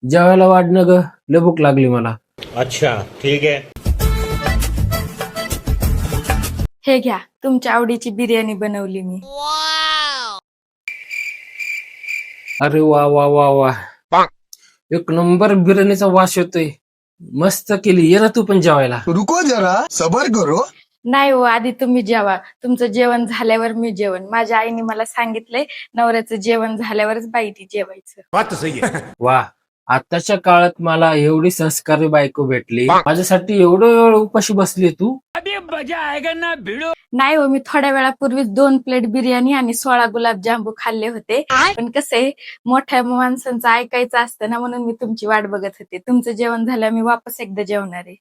जेवायला वाढणं ग, लय भूक लागली मला. अच्छा ठीक है. हे घ्या, तुमच्या आवडीची बिर्याणी बनवली मी. अरे वा वा वा वा, एक नंबर बिर्याणीचा वास येतोय. मस्त केली, ये ना तू पण जेवायला. रुको जरा सबर करो. नाही हो, आधी तुम्ही जेवा. तुमचं जेवण झाल्यावर मी जेवण. माझ्या आईने मला सांगितलंय, नवऱ्याचं जेवण झाल्यावरच बाईने जेवायचं. बात तो सही है. वा, आताच्या काळात मला एवढी संस्कारी बायको भेटली. माझ्यासाठी एवढं वेळ उपाशी बसली तू. नाही हो, मी थोड्या वेळापूर्वीच 2 प्लेट बिर्याणी आणि 16 गुलाबजांबू खाल्ले होते. पण कसं मोठ्या माणसांचं ऐकायचं असतं ना, म्हणून मी तुमची वाट बघत होते. तुमचं जेवण झालं, मी वापस एकदा जेवणार आहे.